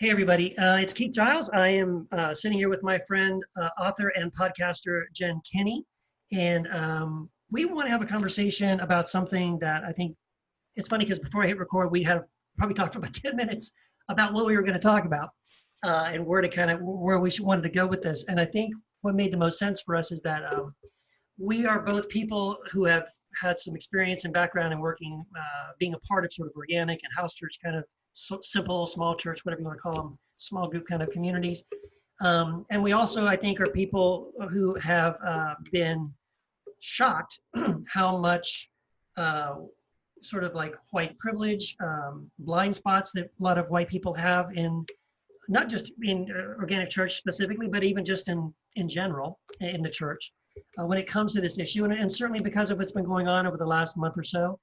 Hey, everybody. It's Keith Giles. I am sitting here with my friend, author, and podcaster, Jen Kinney. And we want to have a conversation about something that I think it's funny because before I hit record, we had probably talked for about 10 minutes about what we were going to talk about and where we wanted to go with this. And I think what made the most sense for us is that we are both people who have had some experience and background in working, being a part of sort of organic and house church kind of simple, small church, whatever you want to call them, small group kind of communities. And we also, I think, are people who have been shocked how much sort of like white privilege, blind spots that a lot of white people have in not just in organic church specifically, but even just in general in the church when it comes to this issue. And certainly because of what's been going on over the last month or so,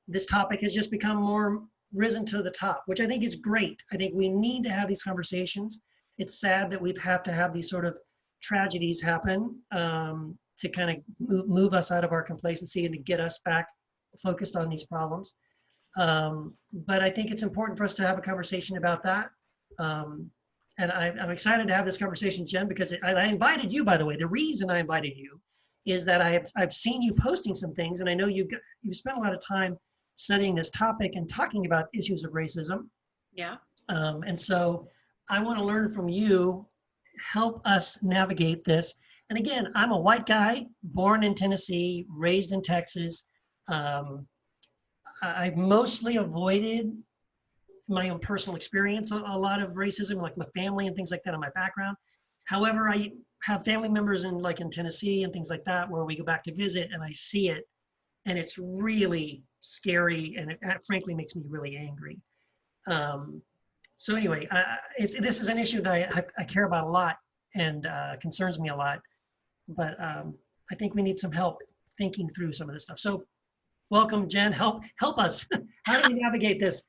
this topic has just become more risen to the top, which I think is great. I think we need to have these conversations. It's sad that we have to have these sort of tragedies happen to kind of move us out of our complacency and to get us back focused on these problems. But I think it's important for us to have a conversation about that. And I'm excited to have this conversation, Jen, because I invited you, by the way. The reason I invited you is that I've seen you posting some things, and I know you've spent a lot of time studying this topic and talking about issues of racism. Yeah. And so I want to learn from you, help us navigate this. And again, I'm a white guy, born in Tennessee, raised in Texas. I've mostly avoided my own personal experience, a lot of racism, like my family and things like that in my background. However, I have family members in Tennessee and things like that, where we go back to visit and I see it, and it's really scary, and it frankly makes me really angry. So anyway, this is an issue that I care about a lot and concerns me a lot, but I think we need some help thinking through some of this stuff. So welcome, Jen. Help us. How do we navigate this?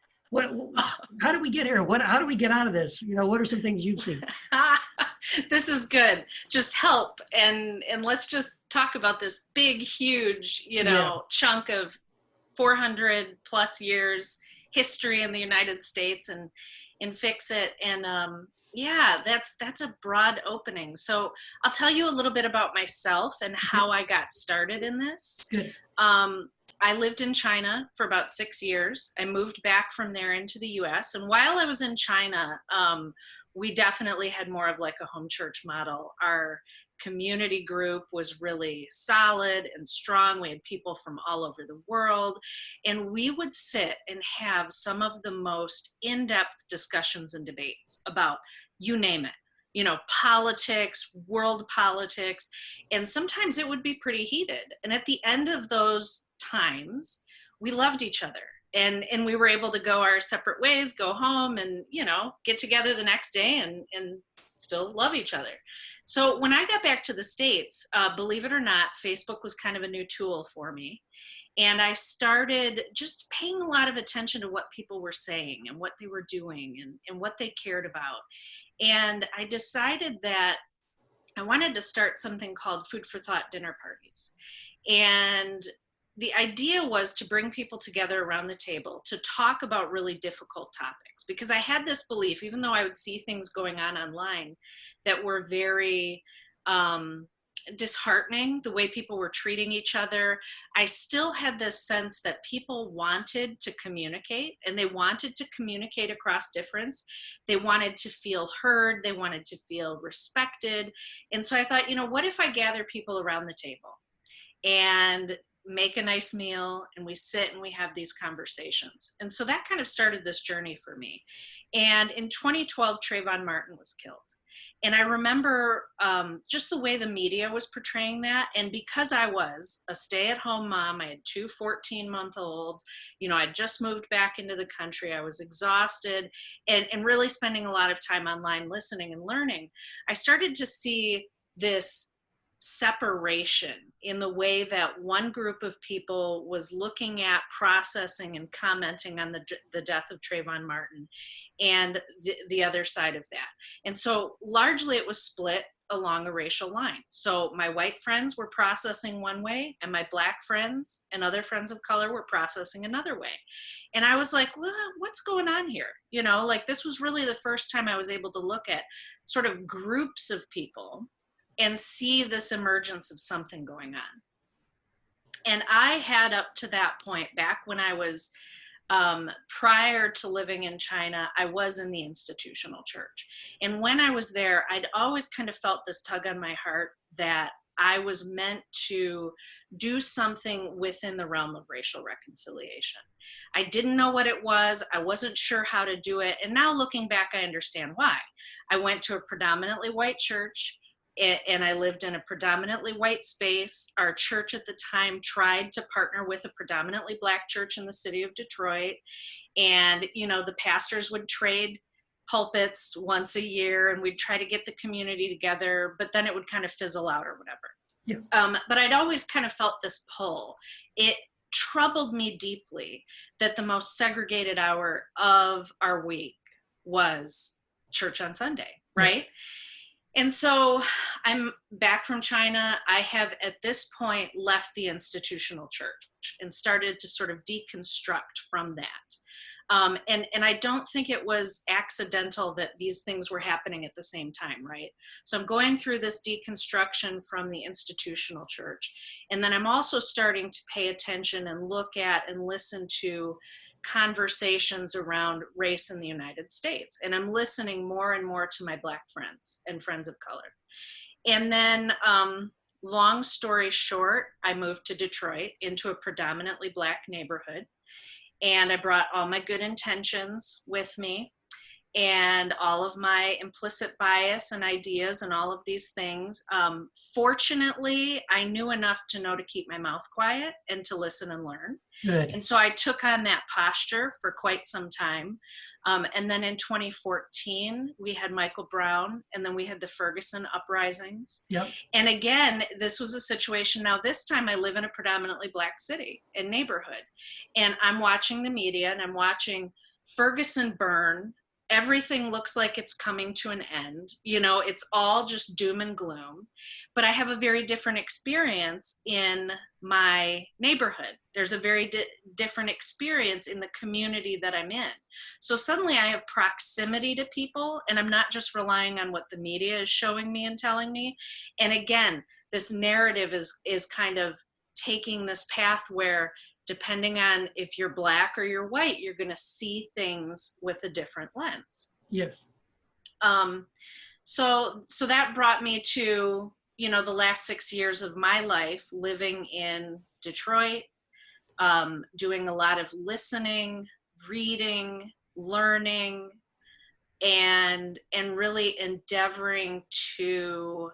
How do we get here? How do we get out of this? What are some things you've seen? This is good. Just help. And let's just talk about this big, huge, chunk of 400 plus years history in the United States and fix it. And that's a broad opening. So I'll tell you a little bit about myself and how I got started in this. Good. I lived in China for about 6 years. I moved back from there into the US. And while I was in China, we definitely had more of like a home church model. Our community group was really solid and strong. We had people from all over the world. And we would sit and have some of the most in-depth discussions and debates about, you name it. Politics, world politics, and sometimes it would be pretty heated. And at the end of those times, we loved each other, and we were able to go our separate ways, go home, and get together the next day and still love each other. So when I got back to the States, believe it or not, Facebook was kind of a new tool for me. And I started just paying a lot of attention to what people were saying and what they were doing and what they cared about. And I decided that I wanted to start something called Food for Thought dinner parties. And the idea was to bring people together around the table to talk about really difficult topics, because I had this belief, even though I would see things going on online that were very disheartening, the way people were treating each other, I still had this sense that people wanted to communicate, and they wanted to communicate across difference. They wanted to feel heard. They wanted to feel respected. And so I thought, what if I gather people around the table and make a nice meal, and we sit and we have these conversations? And so that kind of started this journey for me. And in 2012, Trayvon Martin was killed. And I remember just the way the media was portraying that. And because I was a stay-at-home mom, I had two 14-month-olds, I'd just moved back into the country. I was exhausted and really spending a lot of time online listening and learning. I started to see this separation in the way that one group of people was looking at, processing, and commenting on the death of Trayvon Martin, and the other side of that. And so largely it was split. along a racial line. So my white friends were processing one way, and my Black friends and other friends of color were processing another way. And I was like, well, what's going on here? You know, like this was really the first time I was able to look at sort of groups of people and see this emergence of something going on. And I had, up to that point, back when I was prior to living in China, I was in the institutional church. And when I was there, I'd always kind of felt this tug on my heart that I was meant to do something within the realm of racial reconciliation. I didn't know what it was. I wasn't sure how to do it. And now looking back, I understand why. I went to a predominantly white church, and I lived in a predominantly white space. Our church at the time tried to partner with a predominantly Black church in the city of Detroit. And, you know, the pastors would trade pulpits once a year, and we'd try to get the community together, but then it would kind of fizzle out or whatever. Yeah. But I'd always kind of felt this pull. It troubled me deeply that the most segregated hour of our week was church on Sunday, right? Yeah. And so I'm back from China. I have at this point left the institutional church and started to sort of deconstruct from that. And I don't think it was accidental that these things were happening at the same time, right? So I'm going through this deconstruction from the institutional church. And then I'm also starting to pay attention and look at and listen to conversations around race in the United States. And I'm listening more and more to my Black friends and friends of color. And then, long story short, I moved to Detroit into a predominantly Black neighborhood. And I brought all my good intentions with me and all of my implicit bias and ideas and all of these things. Fortunately, I knew enough to know to keep my mouth quiet and to listen and learn. Good. And so I took on that posture for quite some time. And then in 2014, we had Michael Brown, and then we had the Ferguson uprisings. Yep. And again, this was a situation. Now, this time I live in a predominantly Black city and neighborhood. And I'm watching the media, and I'm watching Ferguson burn. Everything looks like it's coming to an end. You know, it's all just doom and gloom. But I have a very different experience in my neighborhood. There's a very different experience in the community that I'm in. So suddenly I have proximity to people, and I'm not just relying on what the media is showing me and telling me. And again, this narrative is kind of taking this path where, depending on if you're Black or you're white, you're going to see things with a different lens. Yes. So that brought me to, you know, the last 6 years of my life living in Detroit, doing a lot of listening, reading, learning, and really endeavoring to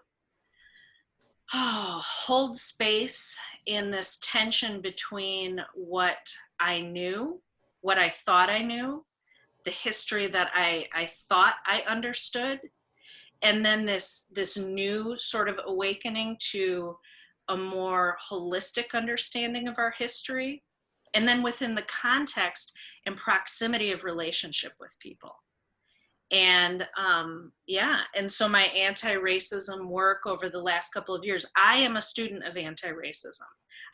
hold space in this tension between what I knew, what I thought I knew, the history that I thought I understood, and then this new sort of awakening to a more holistic understanding of our history, and then within the context and proximity of relationship with people. And and so my anti-racism work over the last couple of years, I am a student of anti-racism.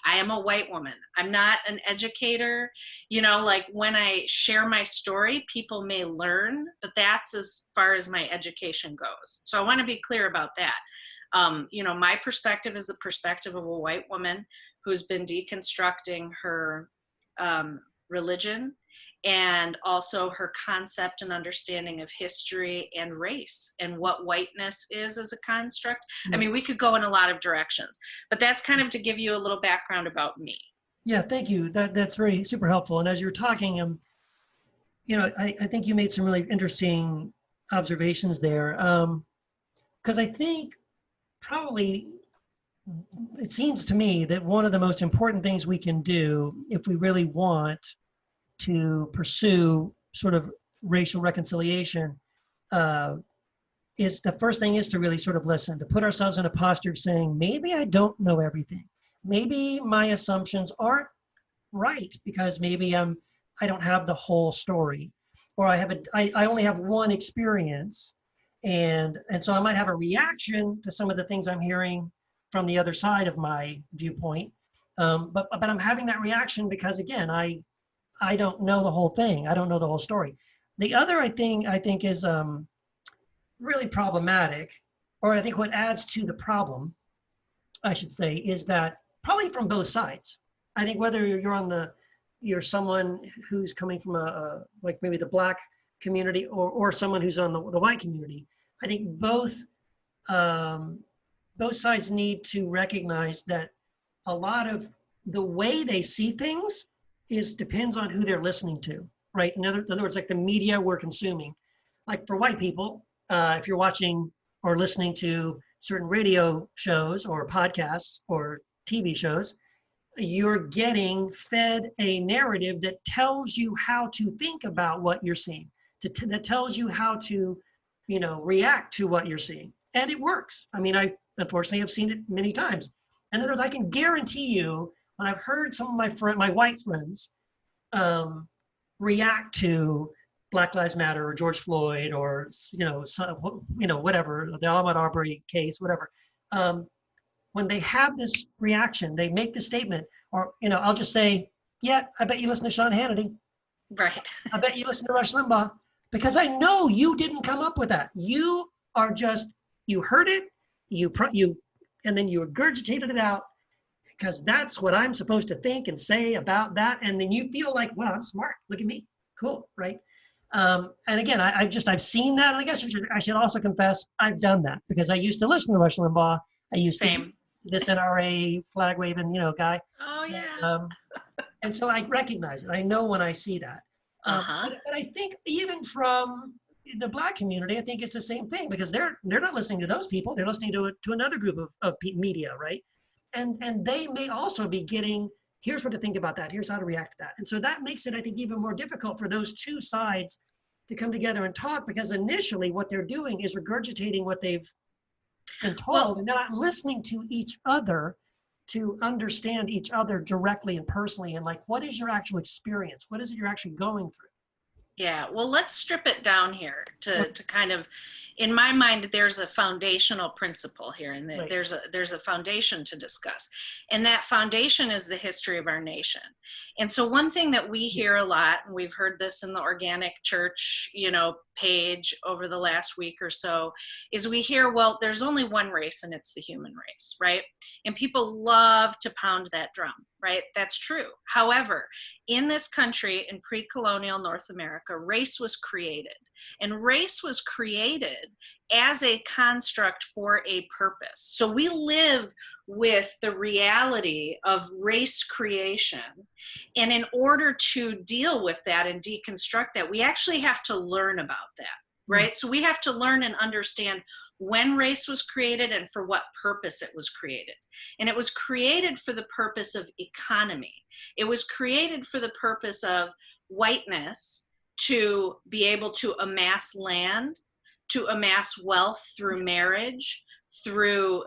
I am a white woman. I'm not an educator. You know, like when I share my story, people may learn, but that's as far as my education goes. So I want to be clear about that. You know, my perspective is the perspective of a white woman who's been deconstructing her religion, and also her concept and understanding of history and race and what whiteness is as a construct. I mean, we could go in a lot of directions, but that's kind of to give you a little background about me. Yeah, thank you. That's very super helpful. And as you're talking, you know, I think you made some really interesting observations there. Because I think probably it seems to me that one of the most important things we can do if we really want to pursue sort of racial reconciliation is the first thing is to really sort of listen, to put ourselves in a posture of saying, maybe I don't know everything. Maybe my assumptions aren't right because maybe I don't have the whole story, or I only have one experience. And so I might have a reaction to some of the things I'm hearing from the other side of my viewpoint. But I'm having that reaction because, again, I don't know the whole thing. I don't know the whole story. The other I think is really problematic, or I think what adds to the problem, I should say, is that probably from both sides. I think whether you're someone who's coming from like maybe the Black community, or someone who's on the white community, I think both sides need to recognize that a lot of the way they see things depends on who they're listening to, right? In other words, like the media we're consuming. Like for white people, if you're watching or listening to certain radio shows or podcasts or TV shows, you're getting fed a narrative that tells you how to think about what you're seeing, that tells you how to, react to what you're seeing. And it works. I mean, I unfortunately have seen it many times. In other words, I can guarantee you, when I've heard some of my white friends react to Black Lives Matter or George Floyd or whatever, the Ahmaud Arbery case, whatever. When they have this reaction, they make the statement, or I'll just say, "Yeah, I bet you listen to Sean Hannity. Right. I bet you listen to Rush Limbaugh," because I know you didn't come up with that. You are just, you heard it, and then you regurgitated it out because that's what I'm supposed to think and say about that, and then you feel like, "Wow, I'm smart. Look at me, cool, right?" And again, I've seen that. And I guess I should also confess I've done that because I used to listen to Rush Limbaugh. I used to be this NRA flag waving, guy. Oh yeah. And so I recognize it. I know when I see that. But I think even from the Black community, I think it's the same thing because they're not listening to those people. They're listening to another group of media, right? And they may also be getting, here's what to think about that. Here's how to react to that. And so that makes it, I think, even more difficult for those two sides to come together and talk, because initially what they're doing is regurgitating what they've been told, and they're not listening to each other to understand each other directly and personally. And like, what is your actual experience? What is it you're actually going through? Yeah, well, let's strip it down here to kind of, in my mind, there's a foundational principle here, and Right. there's a foundation to discuss, and that foundation is the history of our nation. And so one thing that we hear a lot, and we've heard this in the organic church, page over the last week or so, is we hear, well, there's only one race, and it's the human race, right? And people love to pound that drum, right? That's true. However, in this country, in pre-colonial North America, race was created. And race was created as a construct for a purpose. So we live with the reality of race creation. And in order to deal with that and deconstruct that, we actually have to learn about that, right? So we have to learn and understand when race was created and for what purpose it was created. And it was created for the purpose of economy. It was created for the purpose of whiteness to be able to amass land, to amass wealth through marriage, through,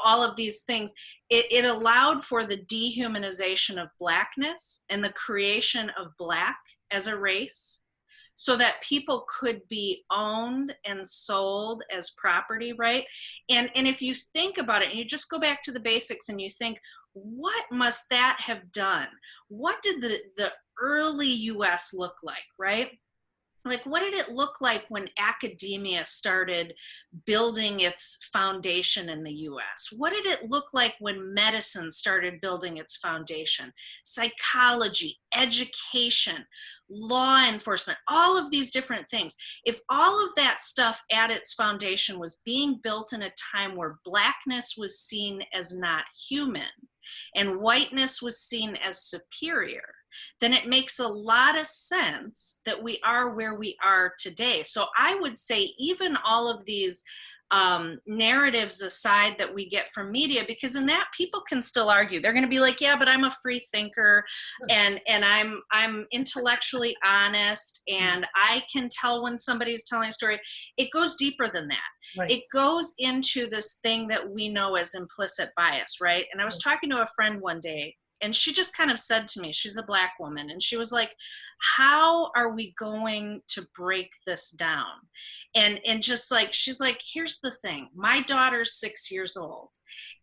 all of these things. It allowed for the dehumanization of Blackness and the creation of Black as a race, so that people could be owned and sold as property, right? And if you think about it, and you just go back to the basics and you think, what must that have done? What did the early US look like, right? Like, what did it look like when academia started building its foundation in the US? What did it look like when medicine started building its foundation? Psychology, education, law enforcement, all of these different things. If all of that stuff at its foundation was being built in a time where Blackness was seen as not human and whiteness was seen as superior, then it makes a lot of sense that we are where we are today. So I would say even all of these narratives aside that we get from media, because in that people can still argue. They're going to be like, yeah, but I'm a free thinker, and I'm intellectually honest, and I can tell when somebody's telling a story. It goes deeper than that. Right. It goes into this thing that we know as implicit bias, right? And I was talking to a friend one day, And she just kind of said to me, she's a Black woman, and she was like, how are we going to break this down? And just like, she's like, here's the thing, my daughter's 6 years old,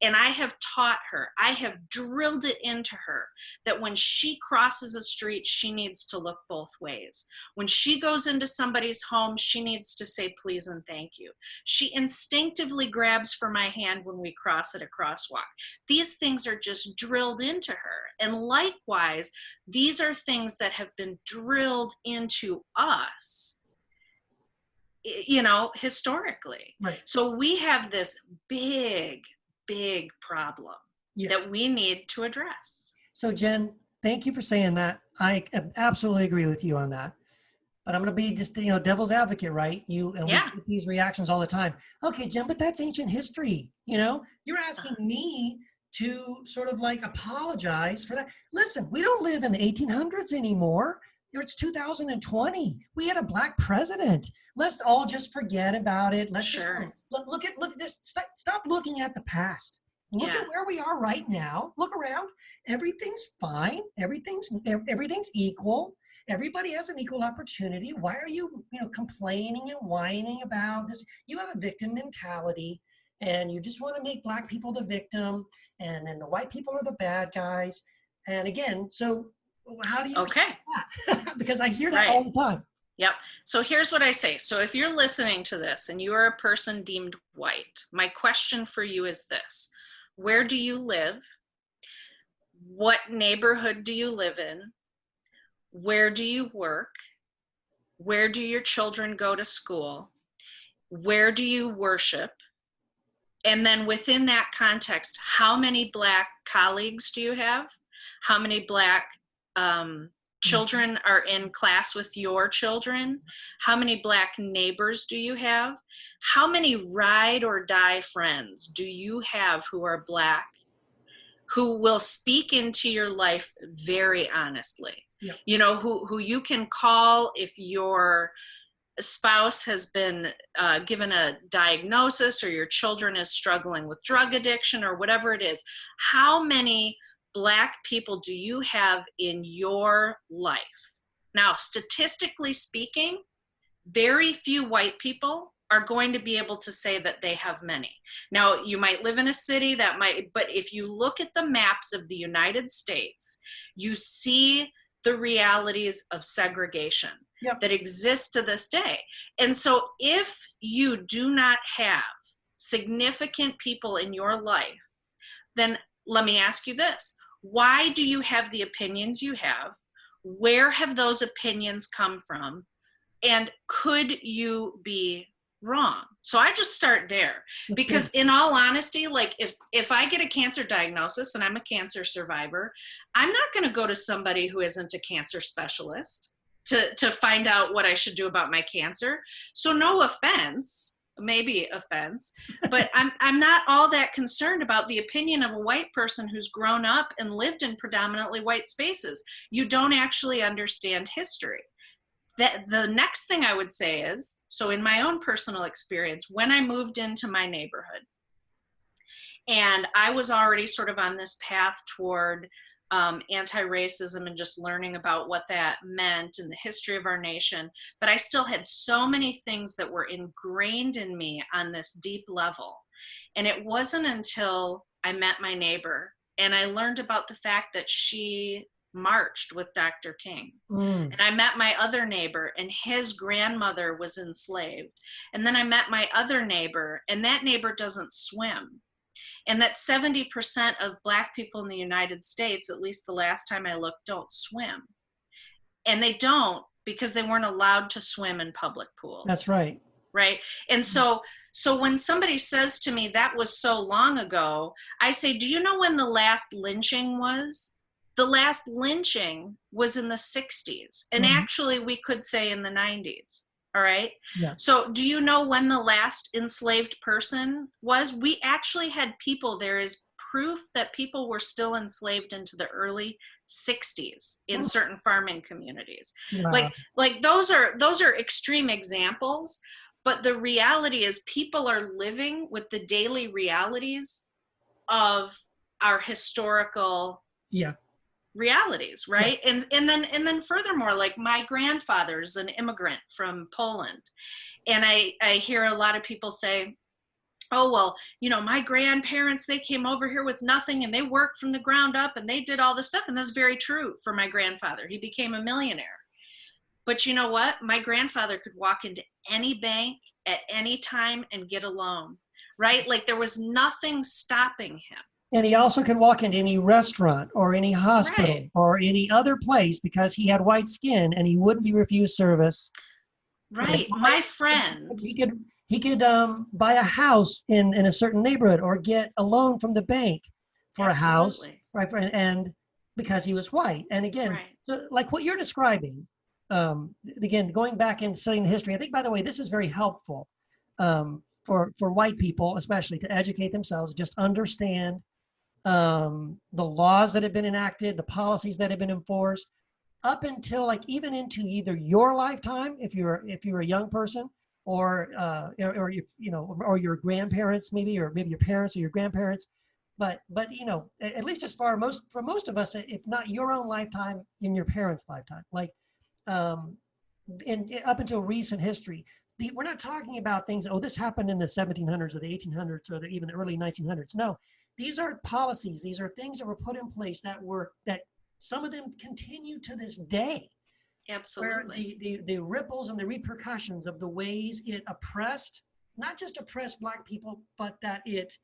and I have taught her, I have drilled it into her that when she crosses a street, she needs to look both ways. When she goes into somebody's home, she needs to say please and thank you. She instinctively grabs for my hand when we cross at a crosswalk. These things are just drilled into her. And likewise, these are things that have been drilled into us, you know, historically. Right. So we have this big problem that we need to address. So Jen, thank you for saying that. I absolutely agree with you on that. But I'm going to be just, you know, devil's advocate, right? We get these reactions all the time. Okay, Jen, but that's ancient history. You know, you're asking me to sort of like apologize for that. Listen, we don't live in the 1800s anymore. It's 2020. We had a Black president. Let's all just forget about it. Let's just look at this. Stop looking at the past. Look at where we are right now. Look around. Everything's fine. Everything's equal. Everybody has an equal opportunity. Why are you, complaining and whining about this? You have a victim mentality, and you just want to make Black people the victim, and then the white people are the bad guys. And again, so how do you respond to that? Because I hear that all the time. Yep. So here's what I say. So if you're listening to this and you are a person deemed white, my question for you is this: where do you live? What neighborhood do you live in? Where do you work? Where do your children go to school? Where do you worship? And then within that context, how many Black colleagues do you have? How many Black children are in class with your children? How many Black neighbors do you have? How many ride or die friends do you have who are Black, who will speak into your life very honestly? Yep. You know, who you can call if your spouse has been given a diagnosis, or your children is struggling with drug addiction, or whatever it is. How many Black people do you have in your life? Now, statistically speaking, very few white people are going to be able to say that they have many. Now, you might live in a city that might, but if you look at the maps of the United States, you see the realities of segregation that exist to this day. And so if you do not have significant people in your life, then let me ask you this: why do you have the opinions you have? Where have those opinions come from? And could you be wrong? So I just start there, because in all honesty, like if I get a cancer diagnosis and I'm a cancer survivor, I'm not going to go to somebody who isn't a cancer specialist to find out what I should do about my cancer. So no offense, maybe offense, but I'm not all that concerned about the opinion of a white person who's grown up and lived in predominantly white spaces. You don't actually understand history. That the next thing I would say is, so in my own personal experience, when I moved into my neighborhood, and I was already sort of on this path toward anti-racism and just learning about what that meant and the history of our nation, but I still had so many things that were ingrained in me on this deep level. And it wasn't until I met my neighbor and I learned about the fact that she marched with Dr. King. And I met my other neighbor, and his grandmother was enslaved. And then I met my other neighbor, and that neighbor doesn't swim. And that 70% of Black people in the United States, at least the last time I looked, don't swim. And they don't because they weren't allowed to swim in public pools. That's right. Right. And so when somebody says to me, that was so long ago, I say, do you know when the last lynching was? The last lynching was in the 60s. And actually, we could say in the 90s. All right. Yeah. So do you know when the last enslaved person was? We actually had people, there is proof that people were still enslaved into the early 60s in certain farming communities. Wow. Like those are extreme examples, but the reality is people are living with the daily realities of our historical realities, right? And then furthermore, like my grandfather's an immigrant from Poland, and I hear a lot of people say, oh, well, my grandparents, they came over here with nothing and they worked from the ground up and they did all this stuff. And that's very true for my grandfather. He became a millionaire. But you know what? My grandfather could walk into any bank at any time and get a loan, right? Like there was nothing stopping him. And he also could walk into any restaurant or any hospital Right. or any other place because he had white skin and he wouldn't be refused service. Right. My friend. He could buy a house in a certain neighborhood or get a loan from the bank for a house, Absolutely. right? And because he was white. And again, Right. so like what you're describing, again, going back and studying the history, I think, by the way, this is very helpful for white people, especially to educate themselves, just understand the laws that have been enacted, the policies that have been enforced, up until like even into either your lifetime, if you're a young person, or your grandparents maybe, or maybe your parents or your grandparents, but at least as far for most of us, if not your own lifetime, in your parents' lifetime, like um, in up until recent history. We're not talking about things, oh, this happened in the 1700s or the 1800s or even the early 1900s. No, these are policies. These are things that were put in place that some of them continue to this day, where Absolutely. the ripples and the repercussions of the ways it oppressed, not just oppressed Black people, but that it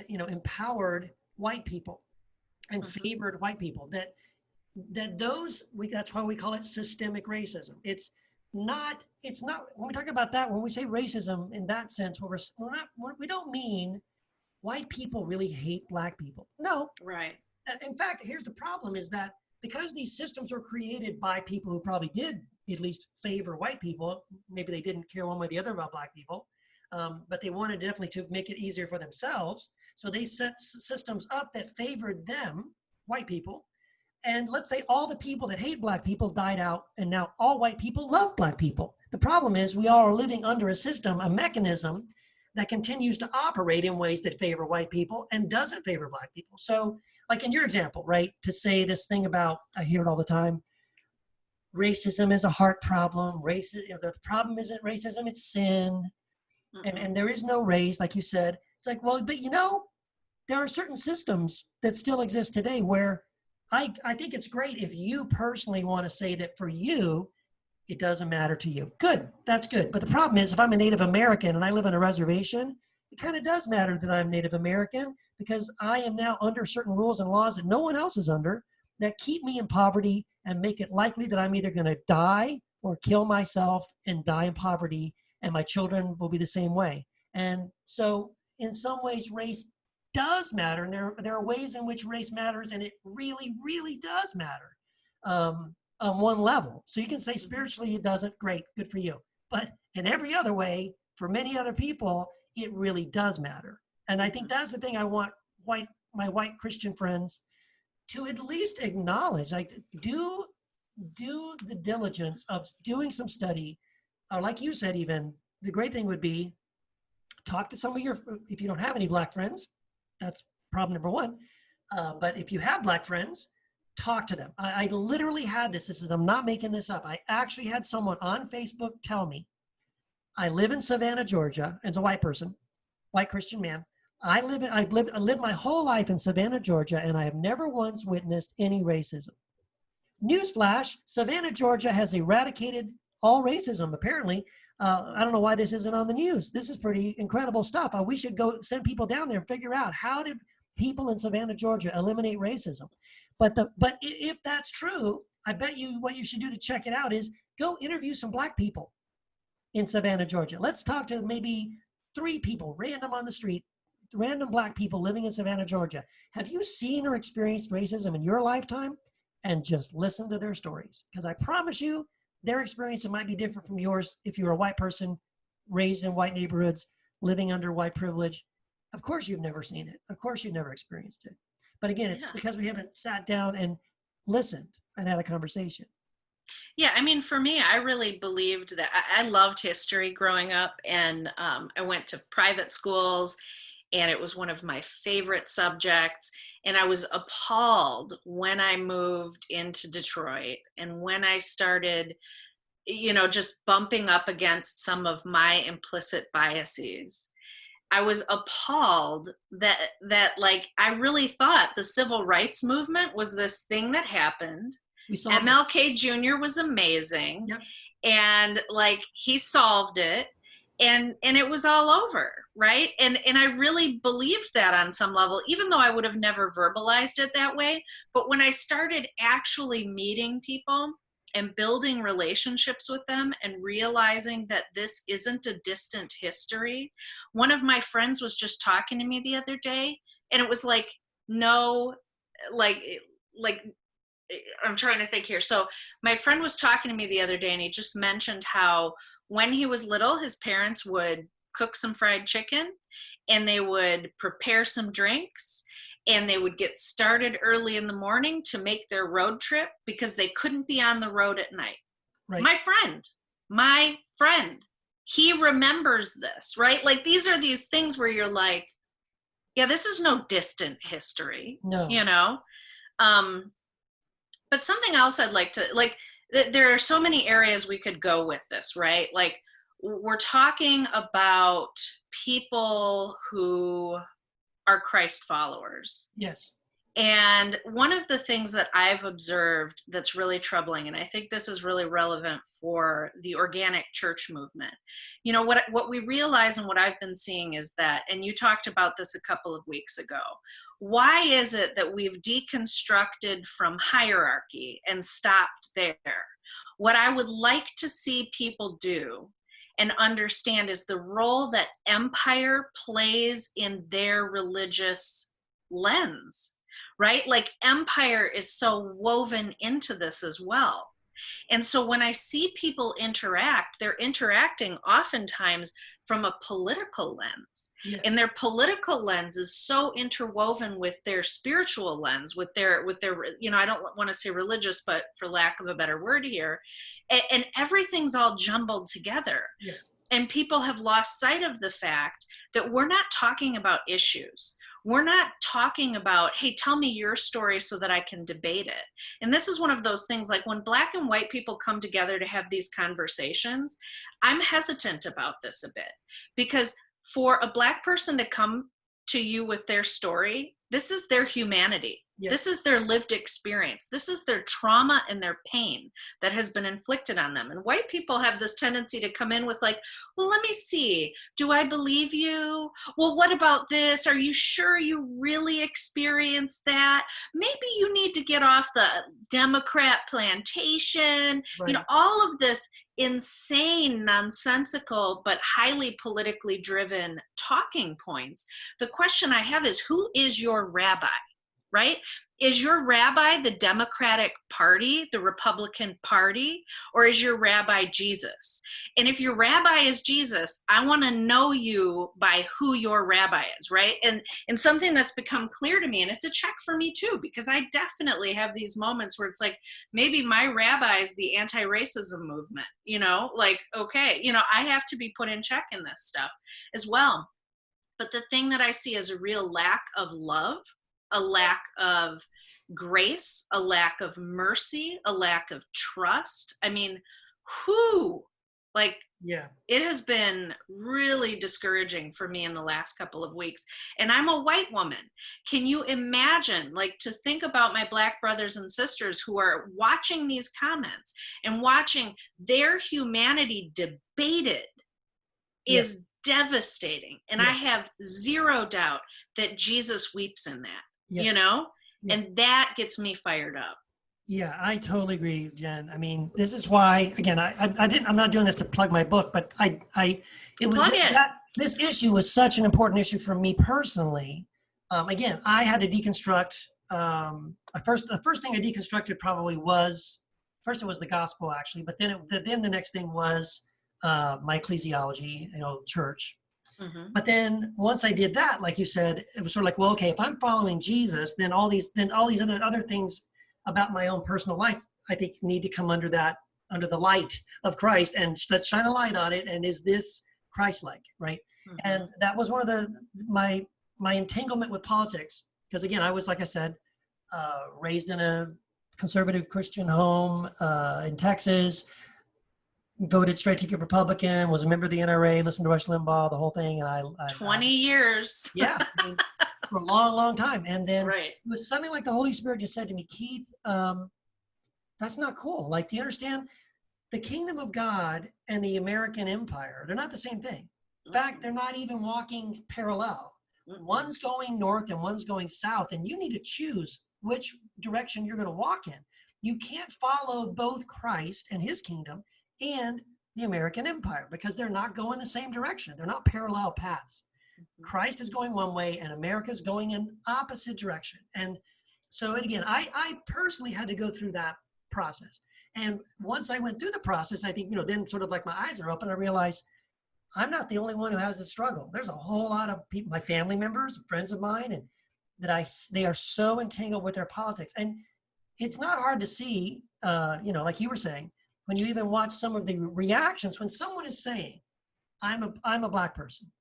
empowered white people and Mhm. favored white people. That's why we call it systemic racism. It's not when we talk about that, when we say racism in that sense, we don't mean white people really hate Black people. No. Right. In fact, here's the problem, is that because these systems were created by people who probably did at least favor white people, maybe they didn't care one way or the other about Black people, but they wanted definitely to make it easier for themselves. So they set systems up that favored them, white people. And let's say all the people that hate Black people died out, and now all white people love Black people. The problem is we all are living under a system, a mechanism that continues to operate in ways that favor white people and doesn't favor Black people. So, like in your example, right, to say this thing about, I hear it all the time, racism is a heart problem. The problem isn't racism, it's sin. Mm-mm. And there is no race, like you said. It's like, well, but there are certain systems that still exist today where I think it's great if you personally want to say that for you, it doesn't matter to you. Good, that's good. But the problem is, if I'm a Native American and I live on a reservation, it kind of does matter that I'm Native American, because I am now under certain rules and laws that no one else is under, that keep me in poverty and make it likely that I'm either going to die or kill myself and die in poverty, and my children will be the same way. And so, in some ways, race does matter, and there are ways in which race matters, and it really, really does matter. On one level. So you can say spiritually it doesn't, great, good for you. But in every other way, for many other people, it really does matter. And I think Mhm. that's the thing I want my white Christian friends to at least acknowledge. Like, do the diligence of doing some study. Or like you said, even the great thing would be talk to some of your, if you don't have any Black friends, that's problem number one. But if you have Black friends, talk to them. I literally had this. I'm not making this up. I actually had someone on Facebook tell me, I live in Savannah, Georgia, as a white person, white Christian man. I lived my whole life in Savannah, Georgia, and I have never once witnessed any racism. Newsflash, Savannah, Georgia has eradicated all racism, apparently. I don't know why this isn't on the news. This is pretty incredible stuff. We should go send people down there and figure out, how did people in Savannah, Georgia eliminate racism? But if that's true, I bet you what you should do to check it out is go interview some Black people in Savannah, Georgia. Let's talk to maybe 3 people, random on the street, random Black people living in Savannah, Georgia. Have you seen or experienced racism in your lifetime? And just listen to their stories. Because I promise you, their experience might be different from yours if you're a white person raised in white neighborhoods, living under white privilege. Of course, you've never seen it. Of course, you've never experienced it. But again, it's Yeah. because we haven't sat down and listened and had a conversation. Yeah, I mean, for me, I really believed that I loved history growing up, and I went to private schools, and it was one of my favorite subjects. And I was appalled when I moved into Detroit and when I started, just bumping up against some of my implicit biases. I was appalled that like I really thought the civil rights movement was this thing that happened. MLK Jr. was amazing. Yep. And like he solved it, and it was all over, right? And I really believed that on some level, even though I would have never verbalized it that way. But when I started actually meeting people and building relationships with them and realizing that this isn't a distant history. One of my friends was just talking to me the other day, and it was like, no, like I'm trying to think here. So my friend was talking to me the other day, and he just mentioned how when he was little, his parents would cook some fried chicken and they would prepare some drinks and they would get started early in the morning to make their road trip because they couldn't be on the road at night. Right. My friend, he remembers this, right? Like these are these things where you're like, yeah, this is no distant history, no. But something else I'd like to, like, there are so many areas we could go with this, right? Like we're talking about people who are Christ followers. Yes. And one of the things that I've observed that's really troubling, and I think this is really relevant for the organic church movement, what we realize and what I've been seeing is that, and you talked about this a couple of weeks ago, why is it that we've deconstructed from hierarchy and stopped there? What I would like to see people do and understand is the role that empire plays in their religious lens, right? Like empire is so woven into this as well. And so when I see people interact, they're interacting oftentimes from a political lens. Yes. And their political lens is so interwoven with their spiritual lens, with their, I don't want to say religious, but for lack of a better word here, and everything's all jumbled together. Yes. And people have lost sight of the fact that we're not talking about issues. We're not talking about, hey, tell me your story so that I can debate it. And this is one of those things, like when Black and white people come together to have these conversations, I'm hesitant about this a bit, because for a Black person to come to you with their story, this is their humanity. Yes. This is their lived experience. This is their trauma and their pain that has been inflicted on them. And white people have this tendency to come in with like, well, let me see. Do I believe you? Well, what about this? Are you sure you really experienced that? Maybe you need to get off the Democrat plantation. Right. All of this insane, nonsensical, but highly politically driven talking points. The question I have is, who is your rabbi? Right? Is your rabbi the Democratic Party, the Republican Party, or is your rabbi Jesus? And if your rabbi is Jesus, I want to know you by who your rabbi is, right? And something that's become clear to me, and it's a check for me too, because I definitely have these moments where it's like, maybe my rabbi is the anti-racism movement, like, okay, I have to be put in check in this stuff as well. But the thing that I see is a real lack of love, a lack of grace, a lack of mercy, a lack of trust. I mean, it has been really discouraging for me in the last couple of weeks. And I'm a white woman. Can you imagine, like, to think about my Black brothers and sisters who are watching these comments and watching their humanity debated is devastating. And I have zero doubt that Jesus weeps in that. Yes. And that gets me fired up. Yeah, I totally agree, Jen. I mean, this is why, again, I'm not doing this to plug my book, but this issue was such an important issue for me personally. Again, I had to deconstruct, the first thing I deconstructed probably was, first it was the gospel actually, but then the next thing was my ecclesiology, church. Mm-hmm. But then once I did that, like you said, it was sort of like, well, okay, if I'm following Jesus, then all these other things about my own personal life, I think need to come under the light of Christ, and let's shine a light on it. And is this Christ-like, right? Mm-hmm. And that was one of my entanglement with politics because again, I was, like I said, raised in a conservative Christian home in Texas, voted straight ticket Republican, was a member of the NRA, listened to Rush Limbaugh, the whole thing. And I 20 years. yeah, I mean, for a long, long time. And then Right. it was something like the Holy Spirit just said to me, Keith, that's not cool. Like, do you understand? The kingdom of God and the American empire, they're not the same thing. In fact, they're not even walking parallel. One's going north and one's going south, and you need to choose which direction you're going to walk in. You can't follow both Christ and his kingdom and the American empire because they're not going the same direction. They're not parallel paths. Christ is going one way and America's going in opposite direction. And so again, I personally had to go through that process. And once I went through the process, I think, then sort of like my eyes are open, I realized I'm not the only one who has this struggle. There's a whole lot of people, my family members, friends of mine, and they are so entangled with their politics. And it's not hard to see, like you were saying, when you even watch some of the reactions, when someone is saying, I'm a Black person,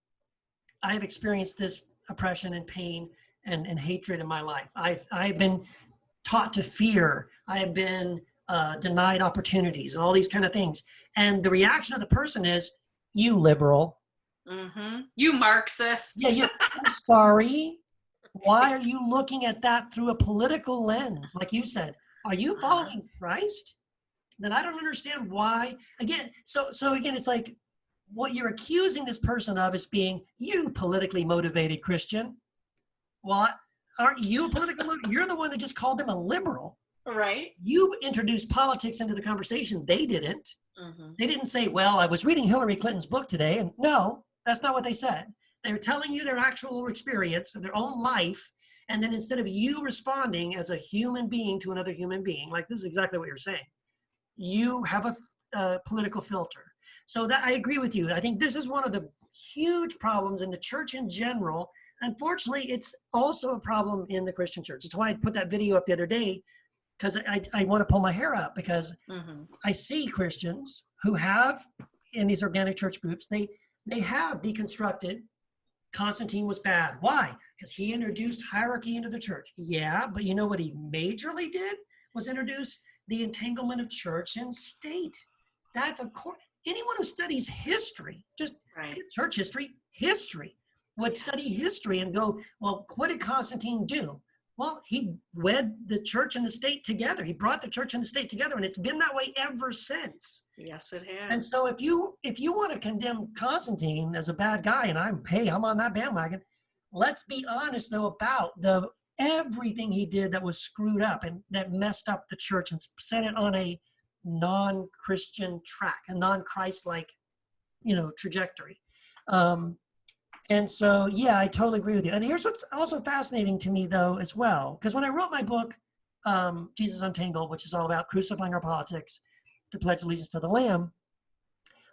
I have experienced this oppression and pain and hatred in my life. I've been taught to fear. I have been denied opportunities and all these kind of things. And the reaction of the person is, you liberal. Mm-hmm. You Marxist. Yeah, I'm sorry. Why are you looking at that through a political lens? Like you said, are you following Christ? Then I don't understand why. Again, so again, it's like what you're accusing this person of is being, you politically motivated Christian. Well, aren't you politically motivated? You're the one that just called them a liberal. Right. You introduced politics into the conversation. They didn't. Mm-hmm. They didn't say, well, I was reading Hillary Clinton's book today. And no, that's not what they said. They were telling you their actual experience of their own life. And then instead of you responding as a human being to another human being, like this is exactly what you're saying, you have a political filter. So that I agree with you. I think this is one of the huge problems in the church in general. Unfortunately, it's also a problem in the Christian church. That's why I put that video up the other day, because I want to pull my hair out, because I see Christians who have, in these organic church groups, they have deconstructed Constantine was bad. Why? Because he introduced hierarchy into the church. Yeah, but you know what he majorly did was introduce the entanglement of church and state. That's, of course, anyone who studies history, just church history, would study history and go, well, what did Constantine do? Well, he wed the church and the state together. He brought the church and the state together, and it's been that way ever since. Yes, it has. And so if you want to condemn Constantine as a bad guy, and I'm on that bandwagon, let's be honest though about everything he did that was screwed up and that messed up the church and set it on a non-Christian track, a non-Christ-like, trajectory. And so, yeah, I totally agree with you. And here's what's also fascinating to me, though, as well, because when I wrote my book, Jesus Untangled, which is all about crucifying our politics to pledge allegiance to the Lamb,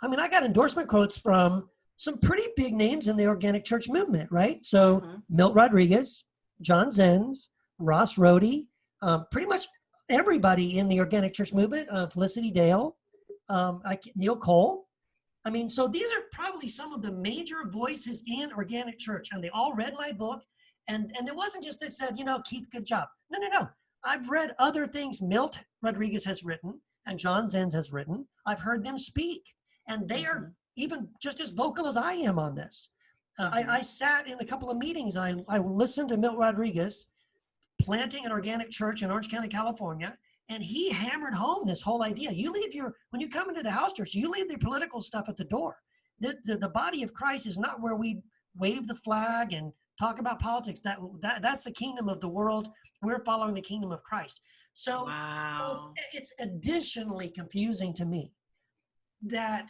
I got endorsement quotes from some pretty big names in the organic church movement, right? So Milt Rodriguez, John Zenz, Ross Rohde, pretty much everybody in the organic church movement, Felicity Dale, Neil Cole. So these are probably some of the major voices in organic church, and they all read my book. And it wasn't just they said, Keith, good job. No. I've read other things Milt Rodriguez has written and John Zenz has written. I've heard them speak, and they are even just as vocal as I am on this. I sat in a couple of meetings, and I listened to Milt Rodriguez planting an organic church in Orange County, California. And he hammered home this whole idea. When you come into the house church, you leave the political stuff at the door. The body of Christ is not where we wave the flag and talk about politics. That's the kingdom of the world. We're following the kingdom of Christ. So it's additionally confusing to me that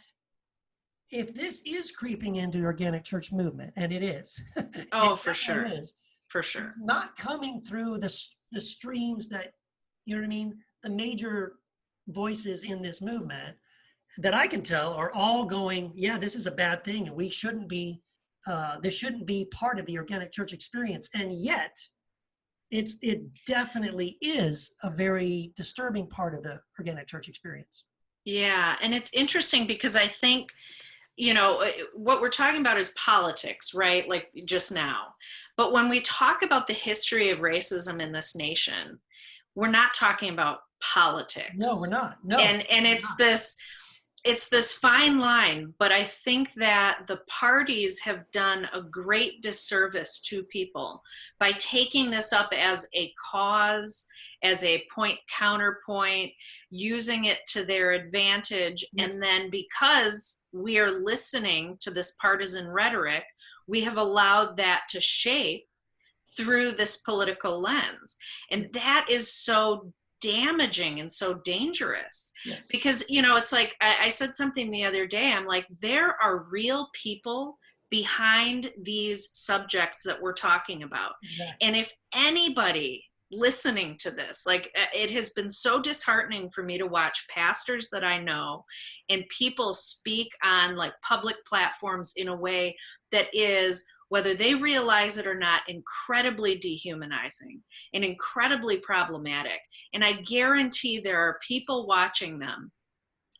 if this is creeping into the organic church movement, and it is. Oh, for sure. For sure. It's not coming through the streams that, the major voices in this movement that I can tell are all going, yeah, this is a bad thing, and we shouldn't be, this shouldn't be part of the organic church experience. And yet, it definitely is a very disturbing part of the organic church experience. Yeah, and it's interesting because I think, what we're talking about is politics, right? Like just now. But when we talk about the history of racism in this nation, we're not talking about politics. No, we're not. No. And it's this fine line, but I think that the parties have done a great disservice to people by taking this up as a cause, as a point counterpoint, using it to their advantage. Yes. And then because we are listening to this partisan rhetoric, we have allowed that to shape through this political lens. And that is so damaging and so dangerous. Yes. Because, it's like, I said something the other day, I'm like, there are real people behind these subjects that we're talking about. Yes. And if anybody listening to this, like, it has been so disheartening for me to watch pastors that I know and people speak on like public platforms in a way that is, whether they realize it or not, incredibly dehumanizing and incredibly problematic. And I guarantee there are people watching them,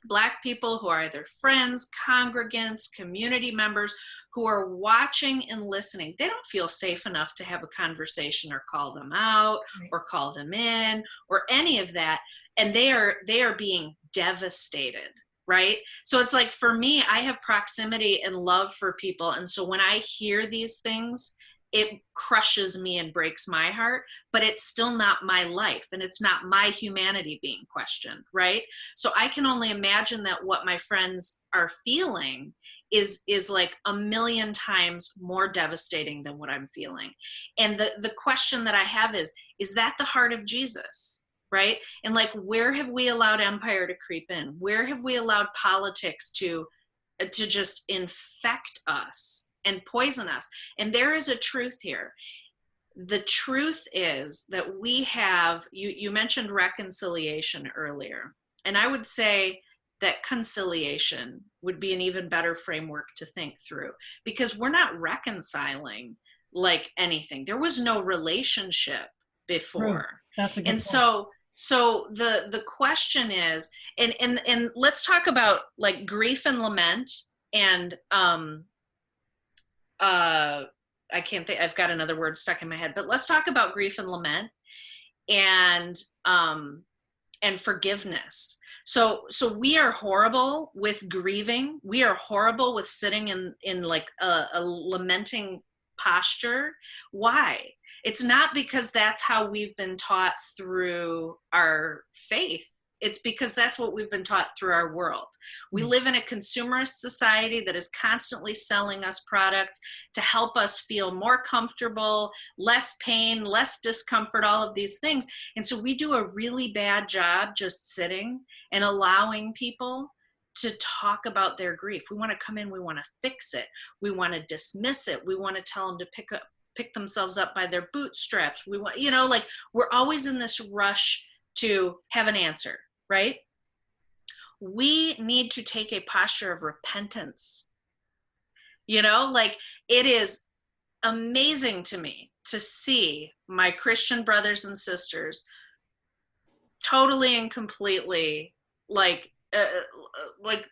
Black people who are either friends, congregants, community members, who are watching and listening. They don't feel safe enough to have a conversation or call them out or call them in or any of that. And they are being devastated. Right? So it's like, for me, I have proximity and love for people. And so when I hear these things, it crushes me and breaks my heart, but it's still not my life and it's not my humanity being questioned. Right? So I can only imagine that what my friends are feeling is like a million times more devastating than what I'm feeling. And the question that I have is that the heart of Jesus? Right? And like, where have we allowed empire to creep in? Where have we allowed politics to just infect us and poison us? And there is a truth here. The truth is that we have, you mentioned reconciliation earlier, and I would say that conciliation would be an even better framework to think through, because we're not reconciling like anything. There was no relationship before. True. That's a good and point. So the question is, and let's talk about like grief and lament, and I can't think, I've got another word stuck in my head, but let's talk about grief and lament and forgiveness. So we are horrible with grieving. We are horrible with sitting in like a lamenting posture. Why? It's not because that's how we've been taught through our faith. It's because that's what we've been taught through our world. We live in a consumerist society that is constantly selling us products to help us feel more comfortable, less pain, less discomfort, all of these things. And so we do a really bad job just sitting and allowing people to talk about their grief. We want to come in, we want to fix it. We want to dismiss it. We want to tell them to pick themselves up by their bootstraps. We want, like, we're always in this rush to have an answer, right? We need to take a posture of repentance. Like, it is amazing to me to see my Christian brothers and sisters totally and completely like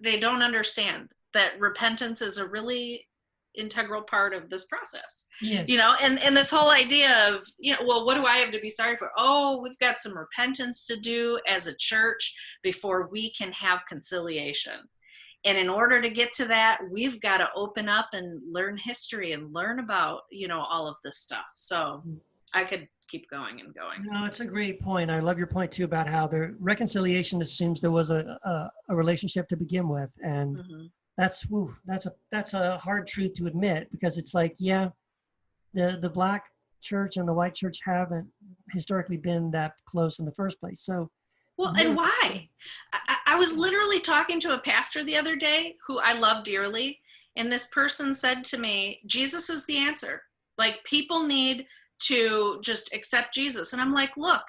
they don't understand that repentance is a really integral part of this process. Yes. And this whole idea of, well, what do I have to be sorry for? Oh, we've got some repentance to do as a church before we can have conciliation. And in order to get to that, we've got to open up and learn history and learn about, all of this stuff. So I could keep going and going. No, it's a great point. I love your point too about how the reconciliation assumes there was a relationship to begin with. And that's a hard truth to admit, because it's like, yeah, the Black church and the white church haven't historically been that close in the first place. So, well, and why? I was literally talking to a pastor the other day who I love dearly, and this person said to me, Jesus is the answer. Like, people need to just accept Jesus. And I'm like, look,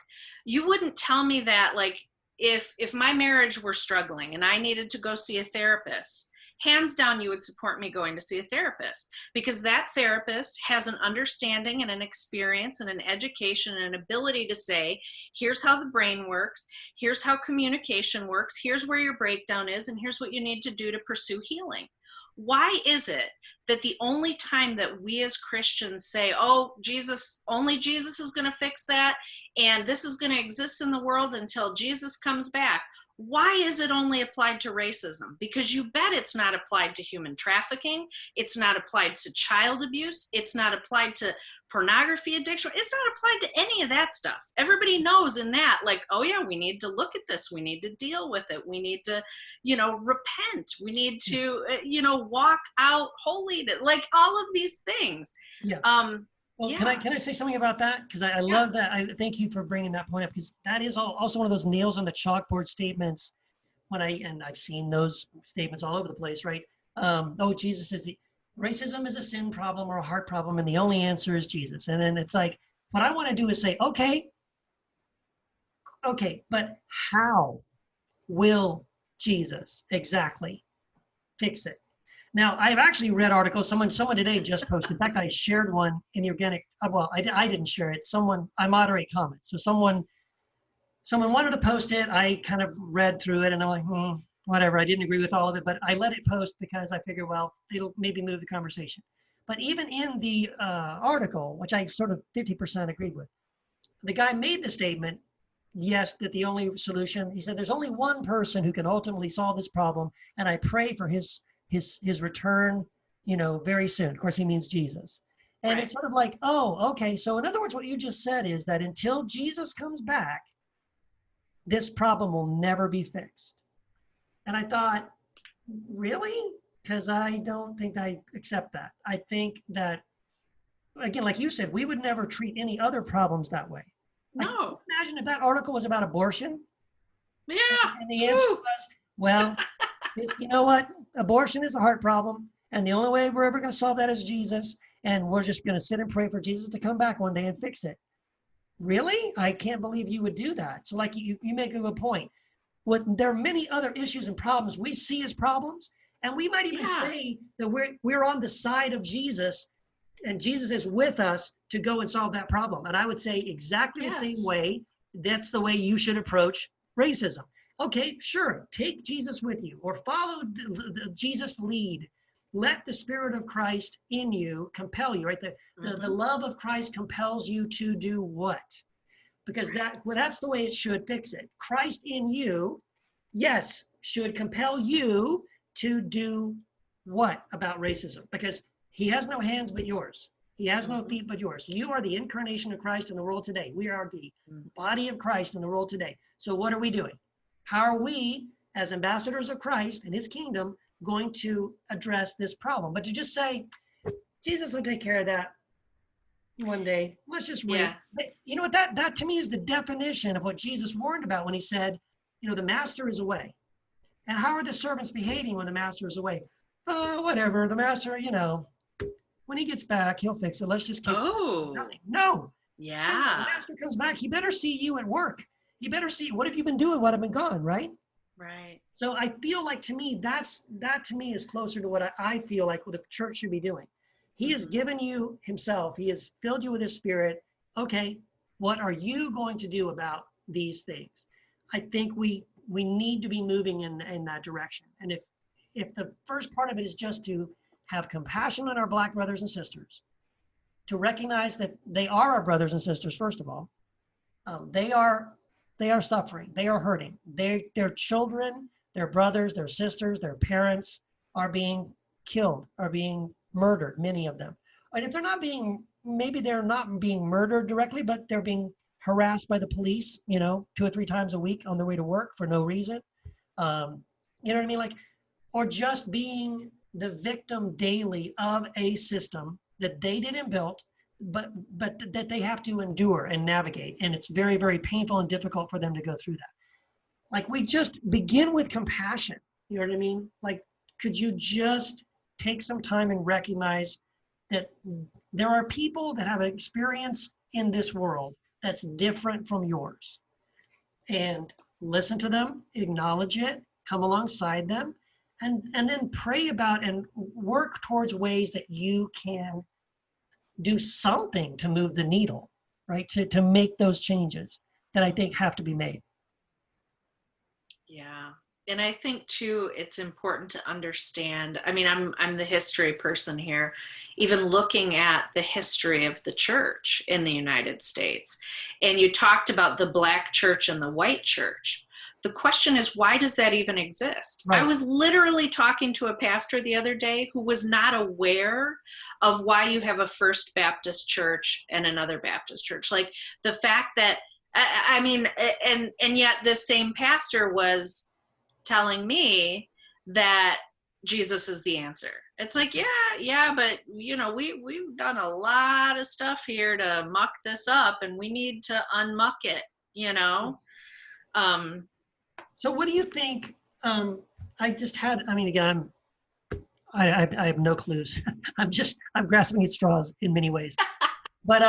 you wouldn't tell me that, like, if my marriage were struggling and I needed to go see a therapist, hands down, you would support me going to see a therapist, because that therapist has an understanding and an experience and an education and an ability to say, here's how the brain works, here's how communication works, here's where your breakdown is, and here's what you need to do to pursue healing. why is it that the only time that we as Christians say, oh, only Jesus is going to fix that, and this is going to exist in the world until Jesus comes back? Why is it only applied to racism? Because you bet it's not applied to human trafficking. It's not applied to child abuse. It's not applied to pornography addiction. It's not applied to any of that stuff. Everybody knows in that, like, oh yeah, we need to look at this. We need to deal with it. We need to, repent. We need to, walk out holy, like all of these things. Yeah. Well, Yeah. can I say something about that? Because I love that. I thank you for bringing that point up, because that is also one of those nails on the chalkboard statements. And I've seen those statements all over the place, right? Oh, racism is a sin problem or a heart problem, and the only answer is Jesus. And then it's like, what I want to do is say, okay, but how will Jesus exactly fix it? Now, I've actually read articles. Someone today just posted. In fact, I shared one in the organic. Well, I didn't share it. I moderate comments. So someone wanted to post it. I kind of read through it, and I'm like, whatever. I didn't agree with all of it, but I let it post because I figured, well, it'll maybe move the conversation. But even in the article, which I sort of 50% agreed with, the guy made the statement, yes, that the only solution, he said, there's only one person who can ultimately solve this problem, and I pray for his return, very soon. Of course, he means Jesus. And Right. It's sort of like, oh, okay. So in other words, what you just said is that until Jesus comes back, this problem will never be fixed. And I thought, really? Because I don't think I accept that. I think that, again, like you said, we would never treat any other problems that way. Like, No. imagine if that article was about abortion. Yeah. And the answer was, well, you know what? Abortion is a heart problem. And the only way we're ever going to solve that is Jesus. And we're just going to sit and pray for Jesus to come back one day and fix it. Really? I can't believe you would do that. So like you make a good point. There are many other issues and problems we see as problems. And we might even say that we're on the side of Jesus, and Jesus is with us to go and solve that problem. And I would say exactly the same way. That's the way you should approach racism. Okay, sure, take Jesus with you, or follow Jesus' lead. Let the Spirit of Christ in you compel you, right? The love of Christ compels you to do what? Because that's the way it should fix it. Christ in you, yes, should compel you to do what about racism? Because he has no hands but yours. He has no feet but yours. You are the incarnation of Christ in the world today. We are the body of Christ in the world today. So what are we doing? How are we, as ambassadors of Christ and his kingdom, going to address this problem? But to just say, Jesus will take care of that one day. Let's just wait. Yeah. But you know what? That to me is the definition of what Jesus warned about when he said, the master is away. And how are the servants behaving when the master is away? Whatever. The master, when he gets back, he'll fix it. Let's just keep nothing. No. Yeah. When the master comes back, he better see you at work. He better see, what have you been doing? What have been gone, right? Right. So I feel like, to me, that to me is closer to what I feel like what the church should be doing. He has given you himself. He has filled you with his Spirit. Okay, what are you going to do about these things? I think we need to be moving in that direction. And if the first part of it is just to have compassion on our Black brothers and sisters, to recognize that they are our brothers and sisters, first of all, they are suffering. They are hurting. Their children, their brothers, their sisters, their parents are being killed, are being murdered, many of them. And if maybe they're not being murdered directly, but they're being harassed by the police, 2 or 3 times a week on their way to work for no reason. You know what I mean? Or just being the victim daily of a system that they didn't build, but that they have to endure and navigate. And it's very, very painful and difficult for them to go through that. We just begin with compassion. You know what I mean? Could you just take some time and recognize that there are people that have an experience in this world that's different from yours, and listen to them, acknowledge it, come alongside them, and then pray about and work towards ways that you can do something to move the needle, right? To make those changes that I think have to be made. Yeah. And I think too, it's important to understand. I mean, I'm the history person here, even looking at the history of the church in the United States. And you talked about the black church and the white church. The question is, why does that even exist? I Right. was literally talking to a pastor the other day who was not aware of why you have a First Baptist church and another Baptist church. Like the fact that, I mean, and yet this same pastor was telling me that Jesus is the answer. It's like, yeah, but you know, we've done a lot of stuff here to muck this up, and we need to unmuck it, you know. Um, So what do you think? I just had, I mean, again, I have no clues. I'm grasping at straws in many ways. But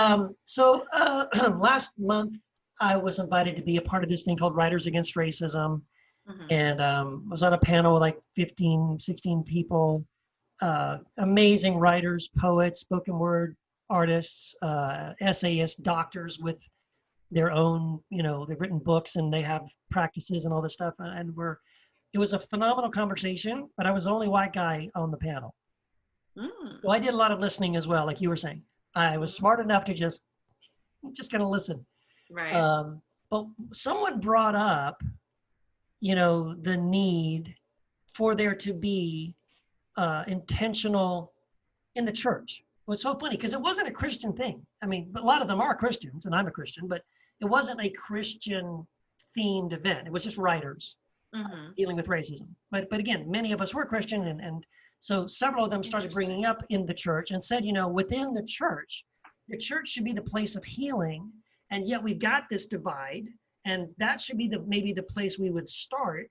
last month, I was invited to be a part of this thing called Writers Against Racism. mhm. And was on a panel with like 15, 16 people, amazing writers, poets, spoken word artists, essayists, doctors with their own, they've written books and they have practices and all this stuff. And it was a phenomenal conversation, but I was the only white guy on the panel. Mm, So I did a lot of listening as well, like you were saying. I was smart enough to just kind of listen. right. But someone brought up, the need for there to be intentional in the church. It was so funny because it wasn't a Christian thing. I mean, a lot of them are Christians, and I'm a Christian, but it wasn't a Christian themed event. It was just writers Mhm. dealing with racism. But again, many of us were Christian, and so several of them started bringing Interesting. up in the church and said, within the church should be the place of healing, and yet we've got this divide, and that should be maybe the place we would start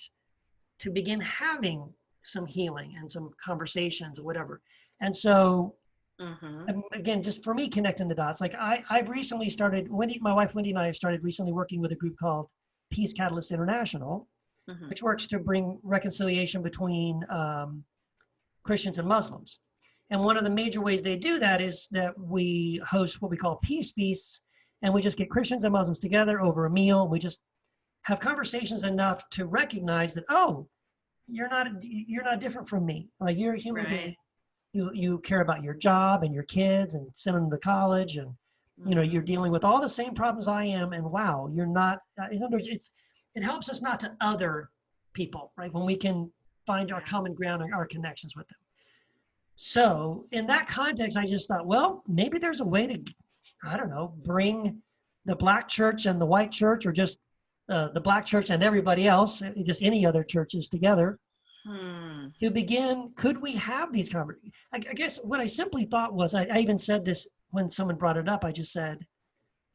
to begin having some healing and some conversations or whatever. And so Mhm. again, just for me connecting the dots, like I've recently started, my wife Wendy and I have started recently working with a group called Peace Catalyst International, Mhm. which works to bring reconciliation between Christians and Muslims. And one of the major ways they do that is that we host what we call peace feasts, and we just get Christians and Muslims together over a meal. We just have conversations enough to recognize that, oh, you're not different from me. Like, you're a human being. Right. You care about your job and your kids and sending them to college, and you're Mhm. dealing with all the same problems I am. And wow, you're not. In other words, it helps us not to other people, right? When we can find our Yeah. common ground and our connections with them. So in that context, I just thought, well, maybe there's a way to, I don't know, bring the black church and the white church, or just the black church and everybody else, just any other churches together, Hmm. to begin. Could we have these conversations? I guess what I simply thought was, I even said this when someone brought it up. I just said,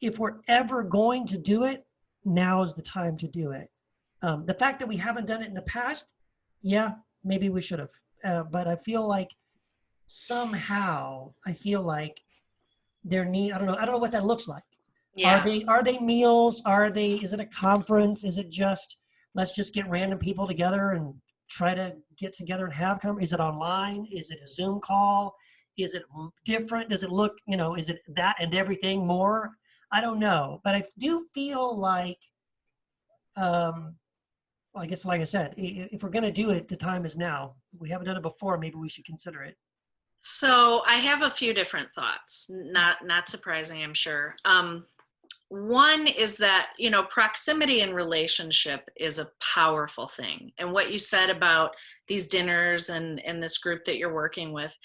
if we're ever going to do it, now is the time to do it. The fact that we haven't done it in the past, yeah, maybe we should have. But I feel like somehow, I don't know what that looks like. Are Yeah. they meals? Is it a conference? Is it just, let's just get random people together and try to get together and have conversations? Is it online? Is it a Zoom call? Is it different? Does it look, is it that and everything more? I don't know, but I do feel like, well, I guess, like I said, if we're going to do it, the time is now. We haven't done it before. Maybe we should consider it. So I have a few different thoughts. Not surprising, I'm sure. One is that, proximity in relationship is a powerful thing. And what you said about these dinners and this group that you're working with,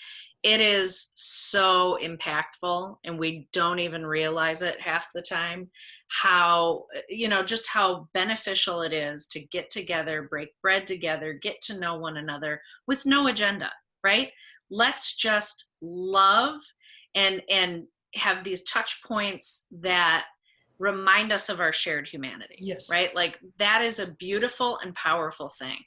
it is so impactful, and we don't even realize it half the time, how, just how beneficial it is to get together, break bread together, get to know one another with no agenda, right? Let's just love and have these touch points that remind us of our shared humanity, Yes. right? Like, that is a beautiful and powerful thing.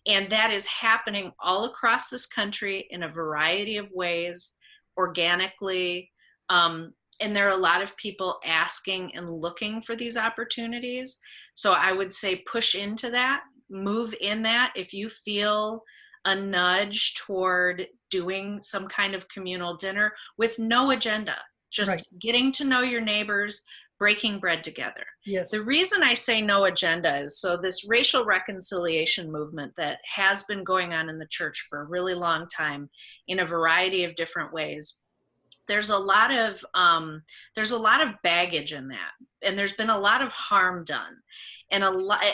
And that is happening all across this country in a variety of ways, organically. And there are a lot of people asking and looking for these opportunities. So I would say push into that, move in that. If you feel a nudge toward doing some kind of communal dinner with no agenda, Right. just getting to know your neighbors, breaking bread together. Yes. The reason I say no agenda is so this racial reconciliation movement that has been going on in the church for a really long time in a variety of different ways. There's a lot of baggage in that, and there's been a lot of harm done, and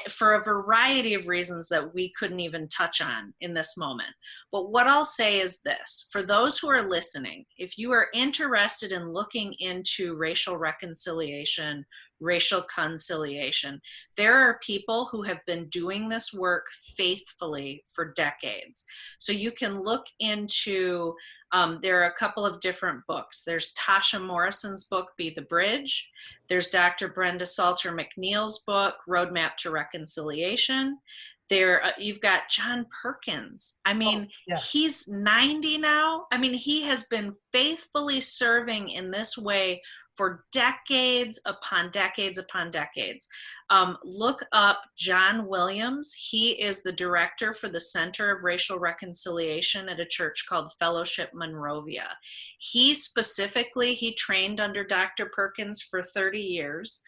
for a variety of reasons that we couldn't even touch on in this moment. But what I'll say is this: for those who are listening, if you are interested in looking into racial reconciliation, racial conciliation, there are people who have been doing this work faithfully for decades. So you can look into there are a couple of different books. There's Tasha Morrison's book, Be the Bridge. There's Dr. Brenda Salter McNeil's book, Roadmap to Reconciliation. You've got John Perkins. I mean, he's 90 now. I mean, he has been faithfully serving in this way for decades upon decades upon decades. Look up John Williams. He is the director for the Center of Racial Reconciliation at a church called Fellowship Monrovia. He trained under Dr. Perkins for 30 years,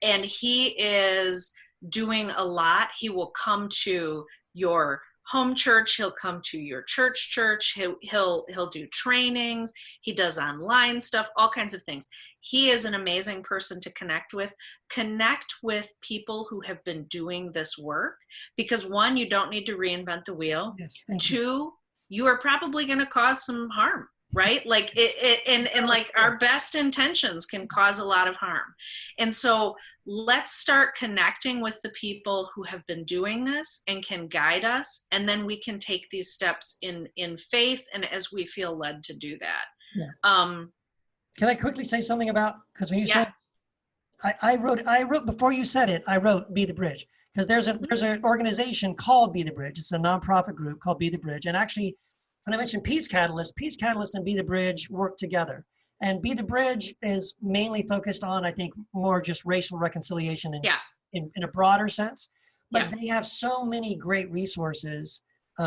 and he is doing a lot. He will come to your home church, he'll come to your church, he'll do trainings, he does online stuff, all kinds of things. He is an amazing person to connect with people who have been doing this work, because one, you don't need to reinvent the wheel. Yes, two, you are probably going to cause some harm, right? Like our best intentions can cause a lot of harm. And so let's start connecting with the people who have been doing this and can guide us. And then we can take these steps in faith and as we feel led to do that. Yeah. Can I quickly say something about, because when you said, I wrote before you said it, I wrote Be the Bridge, because there's an organization called Be the Bridge. It's a nonprofit group called Be the Bridge. And actually, when I mentioned Peace Catalyst and Be the Bridge work together. And Be the Bridge is mainly focused on, I think, more just racial reconciliation in a broader sense. But they have so many great resources.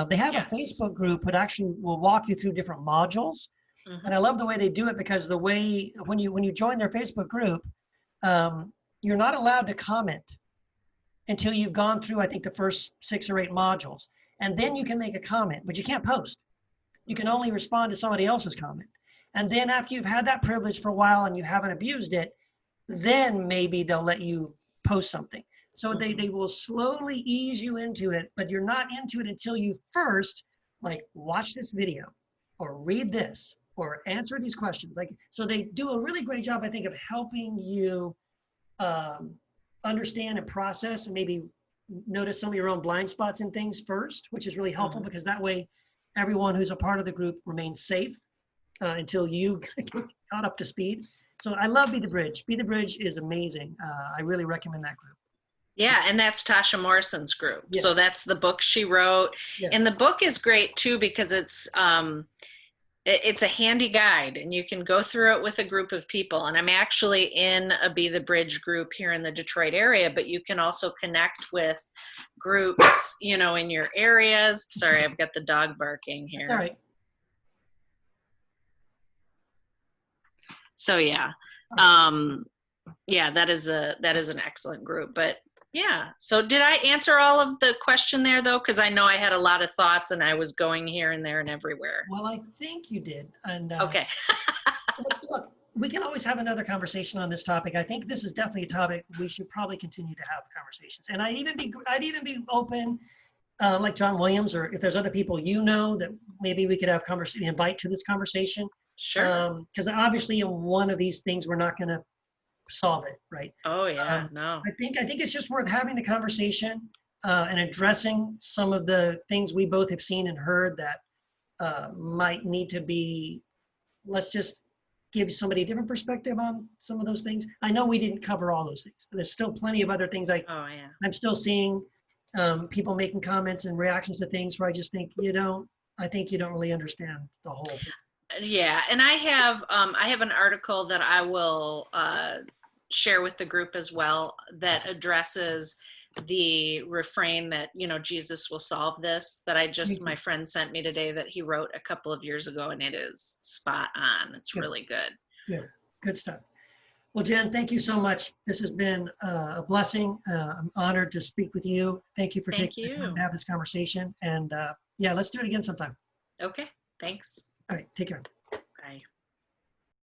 They have a Facebook group that actually will walk you through different modules. Mm-hmm. And I love the way they do it, because the way, when you join their Facebook group, you're not allowed to comment until you've gone through, I think, the first 6 or 8 modules. And then you can make a comment, but you can't post. You can only respond to somebody else's comment. And then after you've had that privilege for a while and you haven't abused it, then maybe they'll let you post something. So they will slowly ease you into it, but you're not into it until you first watch this video or read this or answer these questions. So they do a really great job, I think, of helping you understand and process and maybe notice some of your own blind spots and things first, which is really helpful, because that way everyone who's a part of the group remains safe until you get caught up to speed. So I love Be the Bridge. Be the Bridge is amazing. I really recommend that group. Yeah, and that's Tasha Morrison's group. Yeah. So that's the book she wrote. Yes. And the book is great too, because it's a handy guide and you can go through it with a group of people. And I'm actually in a Be the Bridge group here in the Detroit area, but you can also connect with groups, in your areas. Sorry, I've got the dog barking here. That's all right. So that is an excellent group. But yeah, so did I answer all of the question there though? Because I know I had a lot of thoughts and I was going here and there and everywhere. Well, I think you did. And okay. look, we can always have another conversation on this topic. I think this is definitely a topic we should probably continue to have conversations. And I'd even be open, like John Williams, or if there's other people that maybe we could have invite to this conversation. Sure. Because obviously in one of these things we're not going to solve it, right? Oh yeah, no. I think it's just worth having the conversation and addressing some of the things we both have seen and heard that might need to be. Let's just give somebody a different perspective on some of those things. I know we didn't cover all those things. There's still plenty of other things. I'm still seeing people making comments and reactions to things where I just think I think you don't really understand the whole thing. Yeah, and I have an article that I will share with the group as well that addresses the refrain that Jesus will solve this, that my friend sent me today, that he wrote a couple of years ago, and it is spot on. It's really good. Good stuff. Well, Jen, thank you so much. This has been a blessing. I'm honored to speak with you. Thank you for Thank taking the time you. to have this conversation. And yeah, let's do it again sometime. Okay, thanks. All right, take care.